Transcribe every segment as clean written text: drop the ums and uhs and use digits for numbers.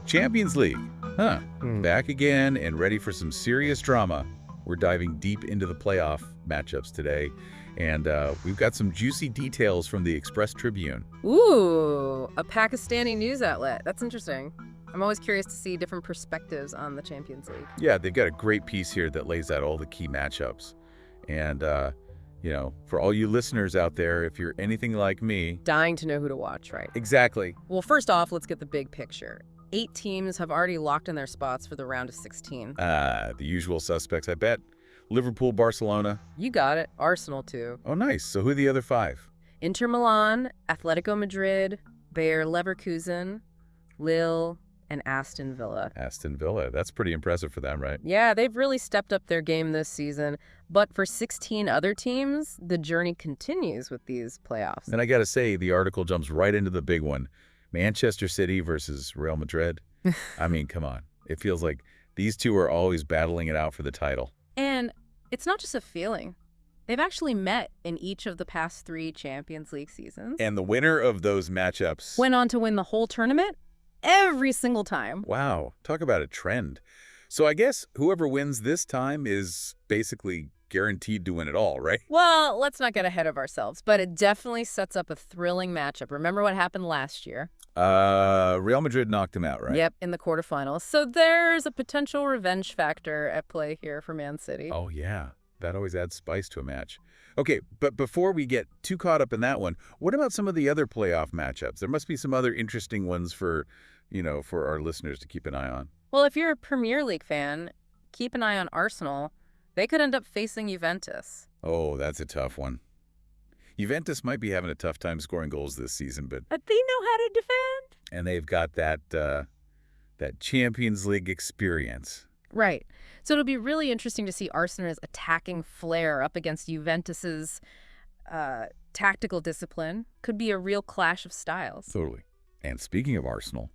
Champions League. Huh. Hmm. Back again and ready for some serious drama. We're diving deep into the playoff matchups today, and we've got some juicy details from the Express Tribune. Ooh, a Pakistani news outlet. That's interesting. I'm always curious to see different perspectives on the Champions League. Yeah, they've got a great piece here that lays out all the key matchups. And, for all you listeners out there, if you're anything like me... Dying to know who to watch, right? Exactly. Well, first off, let's get the big picture. 8 teams have already locked in their spots for the round of 16. The usual suspects, I bet. Liverpool, Barcelona. You got it. Arsenal, too. Oh, nice. So who are the other 5? Inter Milan, Atletico Madrid, Bayer Leverkusen, Lille, and Aston Villa. Aston Villa. That's pretty impressive for them, right? Yeah, they've really stepped up their game this season. But for 16 other teams, the journey continues with these playoffs. And I got to say, the article jumps right into the big one. Manchester City versus Real Madrid. I mean, come on. It feels like these two are always battling it out for the title. And it's not just a feeling. They've actually met in each of the past 3 Champions League seasons. And the winner of those matchups... Went on to win the whole tournament every single time. Wow. Talk about a trend. So I guess whoever wins this time is basically guaranteed to win it all, right? Well, let's not get ahead of ourselves, but it definitely sets up a thrilling matchup. Remember what happened last year? Real Madrid knocked them out, right? Yep, in the quarterfinals. So there's a potential revenge factor at play here for Man City. Oh, yeah. That always adds spice to a match. Okay, but before we get too caught up in that one, what about some of the other playoff matchups? There must be some other interesting ones for our listeners to keep an eye on. Well, if you're a Premier League fan, keep an eye on Arsenal. They could end up facing Juventus. Oh, that's a tough one. Juventus might be having a tough time scoring goals this season, but They know how to defend. and they've got that Champions League experience. Right. So it'll be really interesting to see Arsenal's attacking flair up against Juventus's tactical discipline. Could be a real clash of styles. Totally. And speaking of Arsenal,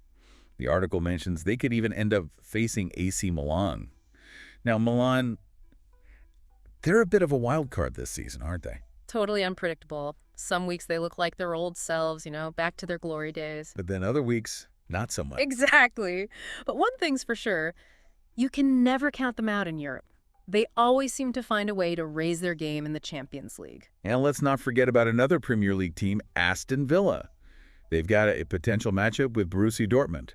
the article mentions they could even end up facing AC Milan. Now, Milan, they're a bit of a wild card this season, aren't they? Totally unpredictable. Some weeks they look like their old selves, back to their glory days. But then other weeks, not so much. Exactly. But one thing's for sure, you can never count them out in Europe. They always seem to find a way to raise their game in the Champions League. And let's not forget about another Premier League team, Aston Villa. They've got a potential matchup with Borussia Dortmund.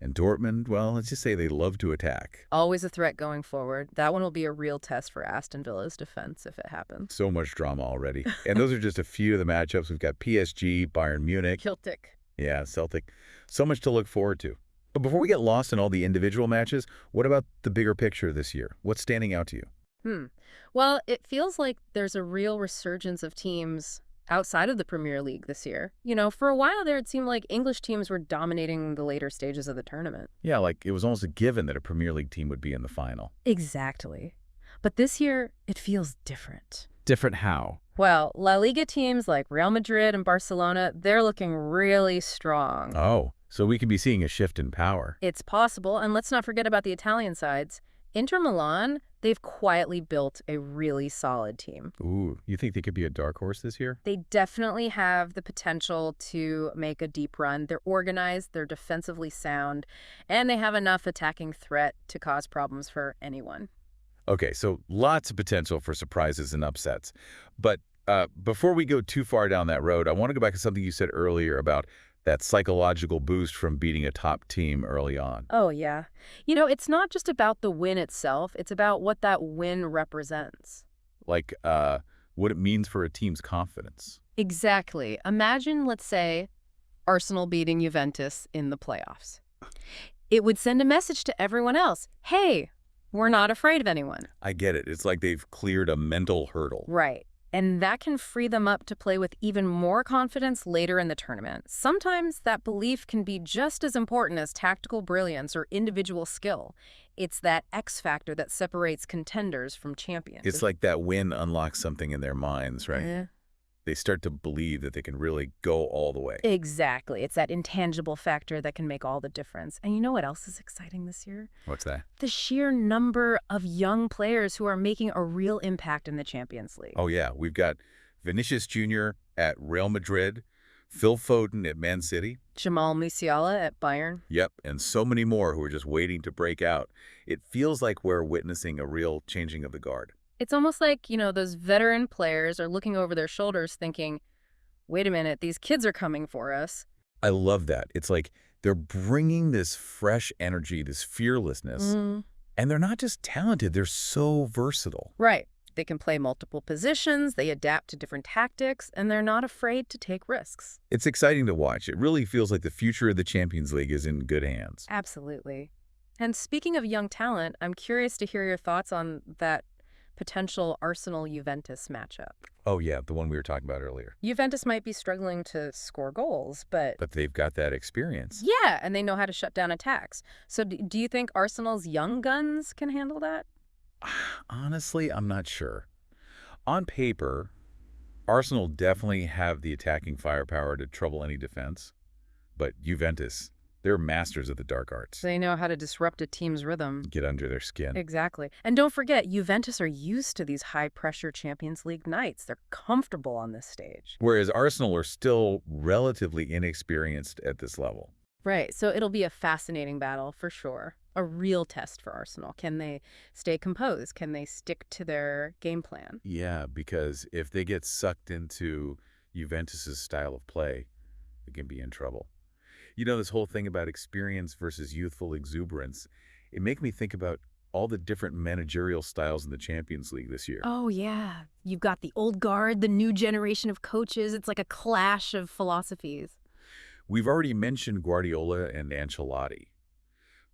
And Dortmund, well, let's just say they love to attack. Always a threat going forward. That one will be a real test for Aston Villa's defense if it happens. So much drama already. And those are just a few of the matchups. We've got PSG, Bayern Munich. Celtic. Yeah, Celtic. So much to look forward to. But before we get lost in all the individual matches, what about the bigger picture this year? What's standing out to you? Well, it feels like there's a real resurgence of teams outside of the Premier League this year. For a while there, it seemed like English teams were dominating the later stages of the tournament. Yeah, like it was almost a given that a Premier League team would be in the final. Exactly. But this year, it feels different. Different how? Well, La Liga teams like Real Madrid and Barcelona, they're looking really strong. Oh, so we could be seeing a shift in power. It's possible, and let's not forget about the Italian sides. Inter Milan, they've quietly built a really solid team. Ooh, you think they could be a dark horse this year? They definitely have the potential to make a deep run. They're organized, they're defensively sound, and they have enough attacking threat to cause problems for anyone. Okay, so lots of potential for surprises and upsets. But before we go too far down that road, I want to go back to something you said earlier about that psychological boost from beating a top team early on. Oh, yeah. It's not just about the win itself. It's about what that win represents. Like what it means for a team's confidence. Exactly. Imagine, let's say, Arsenal beating Juventus in the playoffs. It would send a message to everyone else. Hey, we're not afraid of anyone. I get it. It's like they've cleared a mental hurdle. Right. And that can free them up to play with even more confidence later in the tournament. Sometimes that belief can be just as important as tactical brilliance or individual skill. It's that X factor that separates contenders from champions. It's like that win unlocks something in their minds, right? Yeah. They start to believe that they can really go all the way. Exactly. It's that intangible factor that can make all the difference. And you know what else is exciting this year? What's that? The sheer number of young players who are making a real impact in the Champions League. Oh, yeah. We've got Vinicius Jr. at Real Madrid, Phil Foden at Man City, Jamal Musiala at Bayern. Yep, and so many more who are just waiting to break out. It feels like we're witnessing a real changing of the guard. It's almost like, those veteran players are looking over their shoulders thinking, wait a minute, these kids are coming for us. I love that. It's like they're bringing this fresh energy, this fearlessness, and they're not just talented, they're so versatile. Right. They can play multiple positions, they adapt to different tactics, and they're not afraid to take risks. It's exciting to watch. It really feels like the future of the Champions League is in good hands. Absolutely. And speaking of young talent, I'm curious to hear your thoughts on that potential Arsenal-Juventus matchup. Oh yeah, the one we were talking about earlier. Juventus might be struggling to score goals, but they've got that experience. yeah, and they know how to shut down attacks. So do you think Arsenal's young guns can handle that? Honestly, I'm not sure. On paper, Arsenal definitely have the attacking firepower to trouble any defense. But Juventus, they're masters of the dark arts. They know how to disrupt a team's rhythm. Get under their skin. Exactly. And don't forget, Juventus are used to these high-pressure Champions League nights. They're comfortable on this stage. Whereas Arsenal are still relatively inexperienced at this level. Right. So it'll be a fascinating battle for sure. A real test for Arsenal. Can they stay composed? Can they stick to their game plan? Yeah, because if they get sucked into Juventus's style of play, they can be in trouble. This whole thing about experience versus youthful exuberance, it makes me think about all the different managerial styles in the Champions League this year. Oh, yeah. You've got the old guard, the new generation of coaches. It's like a clash of philosophies. We've already mentioned Guardiola and Ancelotti,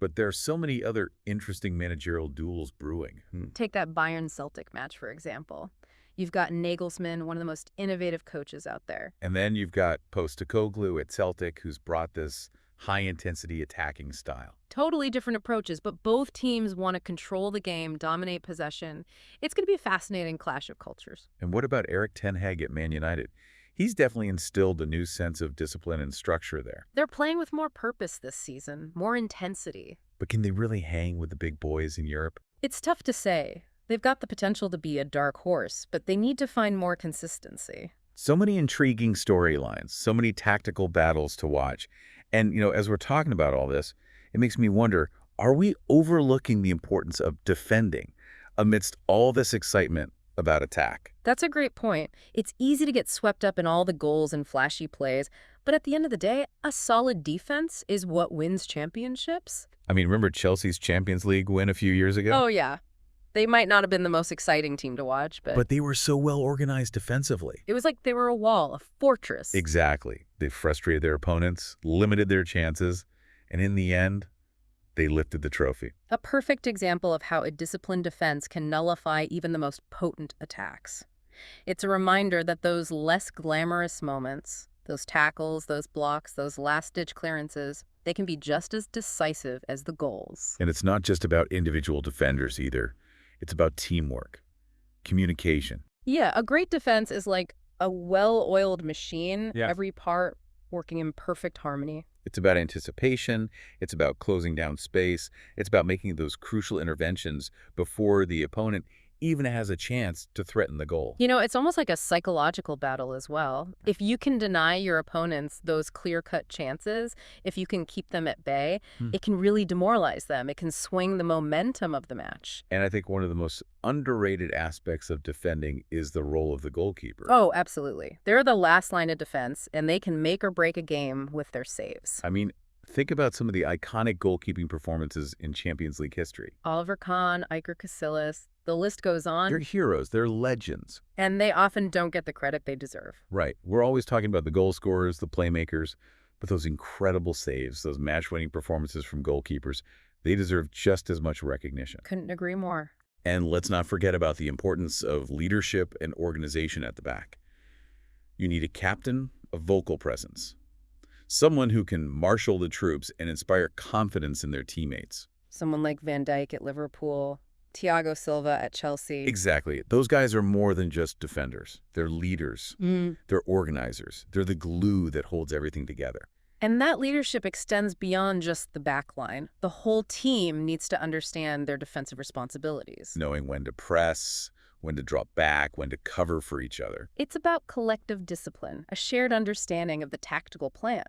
but there are so many other interesting managerial duels brewing. Take that Bayern-Celtic match, for example. You've got Nagelsmann, one of the most innovative coaches out there. And then you've got Postecoglou at Celtic, who's brought this high-intensity attacking style. Totally different approaches, but both teams want to control the game, dominate possession. It's going to be a fascinating clash of cultures. And what about Erik ten Hag at Man United? He's definitely instilled a new sense of discipline and structure there. They're playing with more purpose this season, more intensity. But can they really hang with the big boys in Europe? It's tough to say. They've got the potential to be a dark horse, but they need to find more consistency. So many intriguing storylines, so many tactical battles to watch. And, as we're talking about all this, it makes me wonder, are we overlooking the importance of defending amidst all this excitement about attack? That's a great point. It's easy to get swept up in all the goals and flashy plays, but at the end of the day, a solid defense is what wins championships. I mean, remember Chelsea's Champions League win a few years ago? Oh, yeah. They might not have been the most exciting team to watch, but they were so well organized defensively. it was like they were a wall, a fortress. Exactly. They frustrated their opponents, limited their chances, and in the end, they lifted the trophy. A perfect example of how a disciplined defense can nullify even the most potent attacks. It's a reminder that those less glamorous moments, those tackles, those blocks, those last-ditch clearances, they can be just as decisive as the goals. And it's not just about individual defenders either. It's about teamwork, communication. Yeah, a great defense is like a well-oiled machine, Yeah. every part working in perfect harmony. It's about anticipation. It's about closing down space. It's about making those crucial interventions before the opponent even has a chance to threaten the goal. It's almost like a psychological battle as well. If you can deny your opponents those clear-cut chances, if you can keep them at bay, it can really demoralize them. It can swing the momentum of the match. And I think one of the most underrated aspects of defending is the role of the goalkeeper. Oh, absolutely. They're the last line of defense, and they can make or break a game with their saves. I mean, think about some of the iconic goalkeeping performances in Champions League history. Oliver Kahn, Iker Casillas, the list goes on. They're heroes. They're legends. And they often don't get the credit they deserve. Right. We're always talking about the goal scorers, the playmakers, but those incredible saves, those match-winning performances from goalkeepers, they deserve just as much recognition. Couldn't agree more. And let's not forget about the importance of leadership and organization at the back. You need a captain, a vocal presence, someone who can marshal the troops and inspire confidence in their teammates. Someone like Van Dijk at Liverpool, Thiago Silva at Chelsea. Exactly. Those guys are more than just defenders. They're leaders. They're organizers. They're the glue that holds everything together. And that leadership extends beyond just the back line. The whole team needs to understand their defensive responsibilities. Knowing when to press, when to drop back, when to cover for each other. It's about collective discipline, a shared understanding of the tactical plan.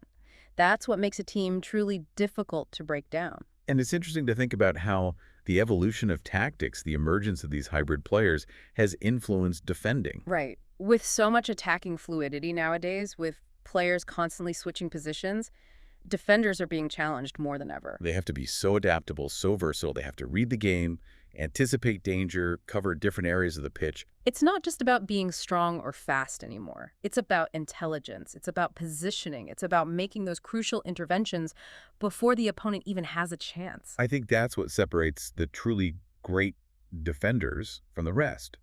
That's what makes a team truly difficult to break down. And it's interesting to think about how the evolution of tactics, the emergence of these hybrid players, has influenced defending. Right. With so much attacking fluidity nowadays, with players constantly switching positions, defenders are being challenged more than ever. They have to be so adaptable, so versatile. They have to read the game, anticipate danger, cover different areas of the pitch. It's not just about being strong or fast anymore. It's about intelligence. It's about positioning. It's about making those crucial interventions before the opponent even has a chance. I think that's what separates the truly great defenders from the rest.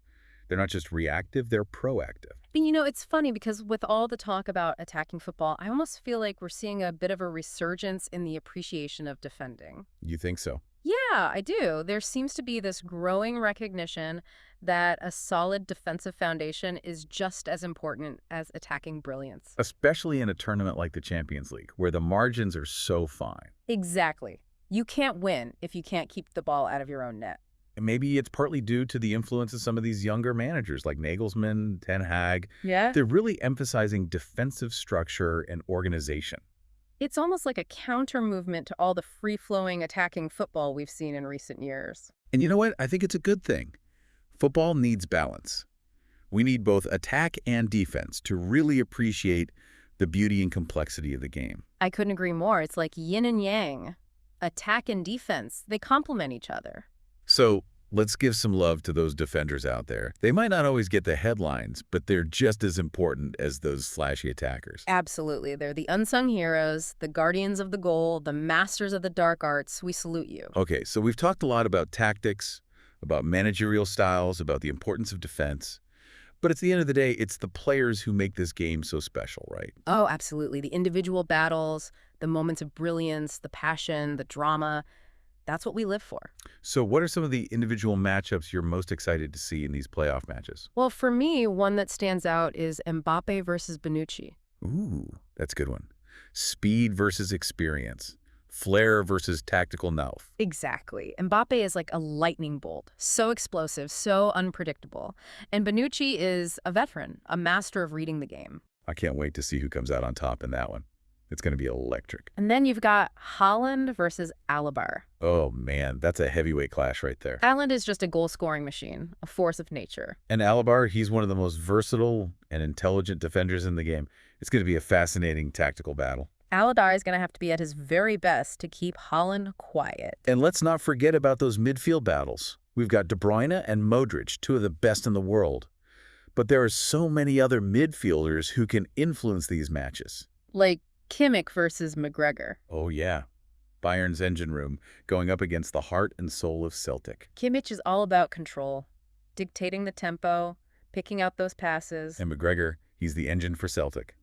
They're not just reactive, they're proactive. And it's funny because with all the talk about attacking football, I almost feel like we're seeing a bit of a resurgence in the appreciation of defending. You think so? Yeah, I do. There seems to be this growing recognition that a solid defensive foundation is just as important as attacking brilliance. Especially in a tournament like the Champions League, where the margins are so fine. Exactly. You can't win if you can't keep the ball out of your own net. And maybe it's partly due to the influence of some of these younger managers like Nagelsmann, Ten Hag. Yeah. They're really emphasizing defensive structure and organization. It's almost like a counter movement to all the free-flowing attacking football we've seen in recent years. And you know what? I think it's a good thing. Football needs balance. We need both attack and defense to really appreciate the beauty and complexity of the game. I couldn't agree more. It's like yin and yang. Attack and defense, they complement each other. So let's give some love to those defenders out there. They might not always get the headlines, but they're just as important as those flashy attackers. Absolutely. They're the unsung heroes, the guardians of the goal, the masters of the dark arts. We salute you. Okay, so we've talked a lot about tactics, about managerial styles, about the importance of defense. But at the end of the day, it's the players who make this game so special, right? Oh, absolutely. The individual battles, the moments of brilliance, the passion, the drama. That's what we live for. So what are some of the individual matchups you're most excited to see in these playoff matches? Well, for me, one that stands out is Mbappe versus Bonucci. Ooh, that's a good one. Speed versus experience. Flair versus tactical nous. Exactly. Mbappe is like a lightning bolt, so explosive, so unpredictable. And Bonucci is a veteran, a master of reading the game. I can't wait to see who comes out on top in that one. It's going to be electric. And then you've got Haaland versus Alaba. Oh, man, that's a heavyweight clash right there. Haaland is just a goal-scoring machine, a force of nature. And Alaba, he's one of the most versatile and intelligent defenders in the game. It's going to be a fascinating tactical battle. Alaba is going to have to be at his very best to keep Haaland quiet. And let's not forget about those midfield battles. We've got De Bruyne and Modric, two of the best in the world. But there are so many other midfielders who can influence these matches. Like Kimmich versus McGregor. Oh, yeah. Bayern's engine room going up against the heart and soul of Celtic. Kimmich is all about control, dictating the tempo, picking out those passes. And McGregor, he's the engine for Celtic.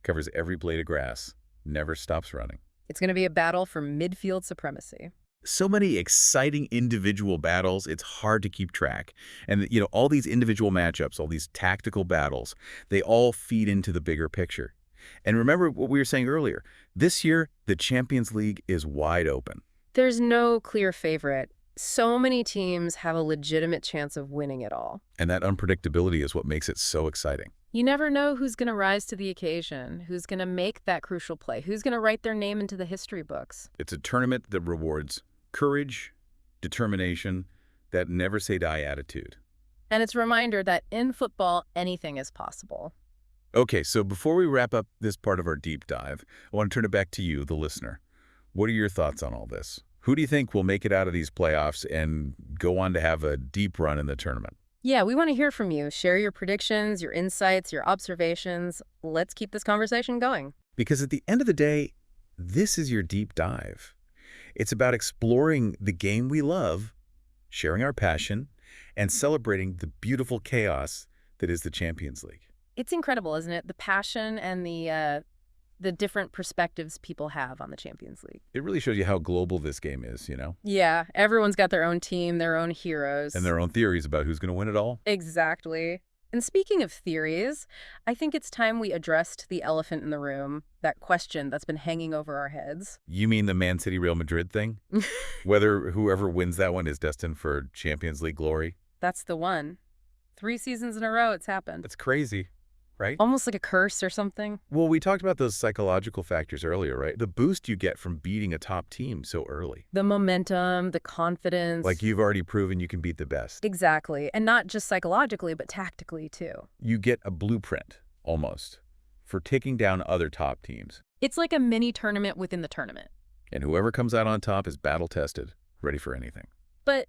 Covers every blade of grass, never stops running. It's going to be a battle for midfield supremacy. So many exciting individual battles, it's hard to keep track. And, all these individual matchups, all these tactical battles, they all feed into the bigger picture. And remember what we were saying earlier. This year, the Champions League is wide open. There's no clear favorite. So many teams have a legitimate chance of winning it all. And that unpredictability is what makes it so exciting. You never know who's going to rise to the occasion, who's going to make that crucial play, who's going to write their name into the history books. It's a tournament that rewards courage, determination, that never-say-die attitude. And it's a reminder that in football, anything is possible. Okay, so before we wrap up this part of our deep dive, I want to turn it back to you, the listener. What are your thoughts on all this? Who do you think will make it out of these playoffs and go on to have a deep run in the tournament? Yeah, we want to hear from you. Share your predictions, your insights, your observations. Let's keep this conversation going. Because at the end of the day, this is your deep dive. It's about exploring the game we love, sharing our passion, and celebrating the beautiful chaos that is the Champions League. It's incredible, isn't it? The passion and the different perspectives people have on the Champions League. It really shows you how global this game is, Yeah, everyone's got their own team, their own heroes. And their own theories about who's going to win it all. Exactly. And speaking of theories, I think it's time we addressed the elephant in the room, that question that's been hanging over our heads. You mean the Man City-Real Madrid thing? Whether whoever wins that one is destined for Champions League glory? That's the one. 3 seasons in a row it's happened. That's crazy. right? Almost like a curse or something. Well, we talked about those psychological factors earlier, right? The boost you get from beating a top team so early. The momentum, the confidence. Like you've already proven you can beat the best. Exactly. And not just psychologically, but tactically, too. You get a blueprint, almost, for taking down other top teams. It's like a mini tournament within the tournament. And whoever comes out on top is battle-tested, ready for anything. But,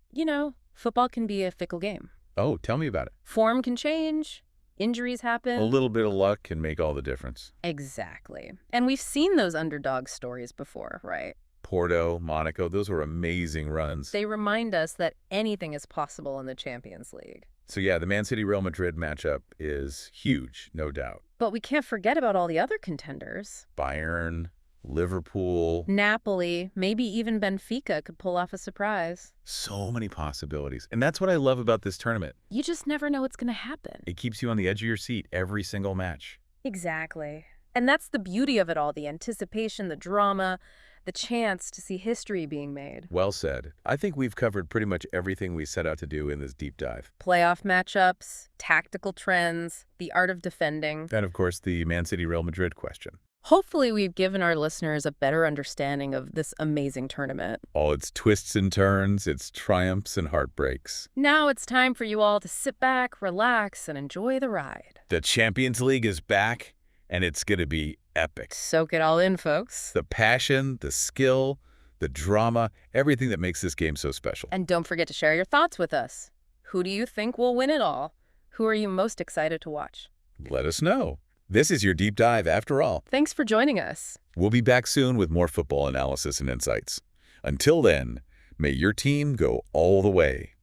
football can be a fickle game. Oh, tell me about it. Form can change. Injuries happen. A little bit of luck can make all the difference. Exactly. And we've seen those underdog stories before, right? Porto, Monaco, those were amazing runs. They remind us that anything is possible in the Champions League. So yeah, the Man City-Real Madrid matchup is huge, no doubt. But we can't forget about all the other contenders. Bayern, Liverpool. Napoli, maybe even Benfica could pull off a surprise. So many possibilities. And that's what I love about this tournament. You just never know what's going to happen. It keeps you on the edge of your seat every single match. Exactly. And that's the beauty of it all, the anticipation, the drama, the chance to see history being made. Well said. I think we've covered pretty much everything we set out to do in this deep dive. Playoff matchups, tactical trends, the art of defending. And of course, the Man City-Real Madrid question. Hopefully we've given our listeners a better understanding of this amazing tournament. All its twists and turns, its triumphs and heartbreaks. Now it's time for you all to sit back, relax, and enjoy the ride. The Champions League is back, and it's going to be epic. Soak it all in, folks. The passion, the skill, the drama, everything that makes this game so special. And don't forget to share your thoughts with us. Who do you think will win it all? Who are you most excited to watch? Let us know. This is your deep dive after all. Thanks for joining us. We'll be back soon with more football analysis and insights. Until then, may your team go all the way.